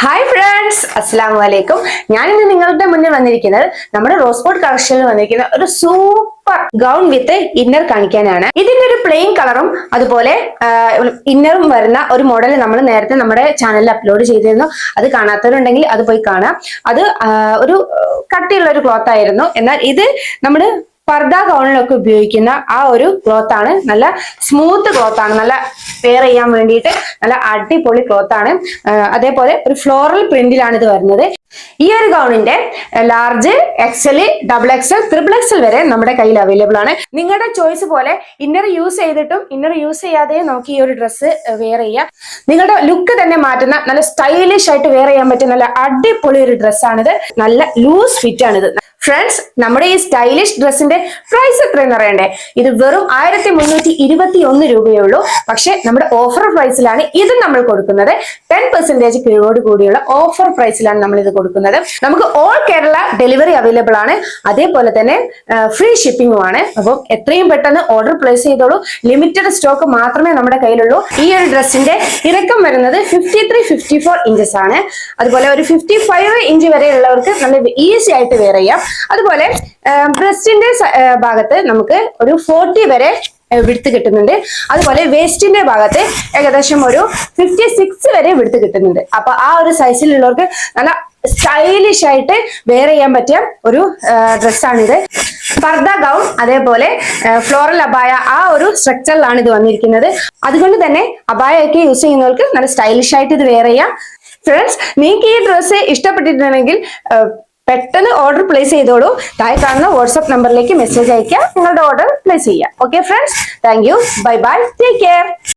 Hi friends, അസ്സലാമു അലൈക്കും. ഞാൻ ഇന്ന് നിങ്ങളുടെ മുന്നിൽ വന്നിരിക്കുന്നത് നമ്മുടെ റോസ്പോർട്ട് കളക്ഷനിൽ വന്നിരിക്കുന്ന ഒരു സൂപ്പർ ഗൗൺ വിത്ത് ഇന്നർ കാണിക്കാനാണ്. ഇതിന്റെ ഒരു പ്ലെയിൻ കളറും അതുപോലെ ഇന്നറും വരുന്ന ഒരു മോഡൽ നമ്മൾ നേരത്തെ നമ്മുടെ ചാനലിൽ അപ്ലോഡ് ചെയ്തിരുന്നു. അത് കാണാത്തവരുണ്ടെങ്കിൽ അത് പോയി കാണാം. അത് ഒരു കട്ടിയുള്ള ഒരു ക്ലോത്ത് ആയിരുന്നു. എന്നാൽ ഇത് നമ്മൾ പർദ ഗൗണിലൊക്കെ ഉപയോഗിക്കുന്ന ആ ഒരു ക്ലോത്ത് ആണ്. നല്ല സ്മൂത്ത് ക്ലോത്ത് ആണ്. നല്ല വെയർ ചെയ്യാൻ വേണ്ടിയിട്ട് നല്ല അടിപൊളി ക്ലോത്ത് ആണ്. അതേപോലെ ഒരു ഫ്ലോറൽ പ്രിന്റിലാണ് ഇത് വരുന്നത്. ഈ ഒരു ഗൗണിന്റെ large, XL, double XL, triple XL വരെ നമ്മുടെ കയ്യിൽ അവൈലബിൾ ആണ്. നിങ്ങളുടെ ചോയ്സ് പോലെ ഇന്നർ യൂസ് ചെയ്തിട്ടും ഇന്നർ യൂസ് ചെയ്യാതെയും നമുക്ക് ഈ ഒരു ഡ്രസ്സ് വെയർ ചെയ്യാം. നിങ്ങളുടെ ലുക്ക് തന്നെ മാറ്റുന്ന നല്ല സ്റ്റൈലിഷ് ആയിട്ട് വെയർ ചെയ്യാൻ പറ്റിയ നല്ല അടിപൊളി ഒരു ഡ്രസ്സാണിത്. നല്ല ലൂസ് ഫിറ്റ് ആണിത്. ഫ്രണ്ട്സ്, നമ്മുടെ ഈ സ്റ്റൈലിഷ് ഡ്രസ്സിന്റെ പ്രൈസ് എത്രയെന്ന് അറിയണ്ടേ? ഇത് വെറും 1321 രൂപയേ ഉള്ളൂ. പക്ഷെ നമ്മുടെ ഓഫർ പ്രൈസിലാണ് ഇത് നമ്മൾ കൊടുക്കുന്നത്. 10% കിഴിവോട് കൂടിയുള്ള ഓഫർ പ്രൈസിലാണ് നമ്മൾ ഇത് കൊടുക്കുന്നത്. നമുക്ക് ഓൾ കേരള ഡെലിവറി അവൈലബിൾ ആണ്. അതേപോലെ തന്നെ ഫ്രീ ഷിപ്പിംഗും ആണ്. അപ്പം എത്രയും പെട്ടെന്ന് ഓർഡർ പ്ലേസ് ചെയ്തോളൂ. ലിമിറ്റഡ് സ്റ്റോക്ക് മാത്രമേ നമ്മുടെ കയ്യിലുള്ളൂ. ഈ ഒരു ഡ്രസ്സിന്റെ ഇറക്കം വരുന്നത് 53-54 ഇഞ്ചസ് ആണ്. അതുപോലെ ഒരു 55 ഇഞ്ച് വരെയുള്ളവർക്ക് നല്ല ഈസി ആയിട്ട് വെയർ ചെയ്യാം. അതുപോലെ ബ്രസ്റ്റിന്റെ ഭാഗത്ത് നമുക്ക് ഒരു 40 വരെ വിടുത്ത് കിട്ടുന്നുണ്ട്. അതുപോലെ വേസ്റ്റിന്റെ ഭാഗത്ത് ഏകദേശം ഒരു 56 വരെ വിടുത്ത് കിട്ടുന്നുണ്ട്. അപ്പൊ ആ ഒരു സൈസിലുള്ളവർക്ക് നല്ല സ്റ്റൈലിഷ് ആയിട്ട് വെയർ ചെയ്യാൻ പറ്റിയ ഒരു ഡ്രസ്സാണിത്. പർദ ഗൗൺ, അതേപോലെ ഫ്ലോറൽ അബായ, ആ ഒരു സ്ട്രക്ചറിലാണ് ഇത് വന്നിരിക്കുന്നത്. അതുകൊണ്ട് തന്നെ അബായ ഒക്കെ യൂസ് ചെയ്യുന്നവർക്ക് നല്ല സ്റ്റൈലിഷ് ആയിട്ട് ഇത് വെയർ ചെയ്യാം. ഫ്രണ്ട്സ്, നിങ്ങൾക്ക് ഈ ഡ്രസ്സ് ഇഷ്ടപ്പെട്ടിട്ടുണ്ടെങ്കിൽ പെട്ടെന്ന് ഓർഡർ പ്ലേസ് ചെയ്തോളൂ. താഴെ കാണുന്ന വാട്സ്ആപ്പ് നമ്പറിലേക്ക് മെസ്സേജ് അയക്കുക. നിങ്ങളുടെ ഓർഡർ പ്ലേസ് ചെയ്യുക. Okay friends, thank you, bye bye, take care.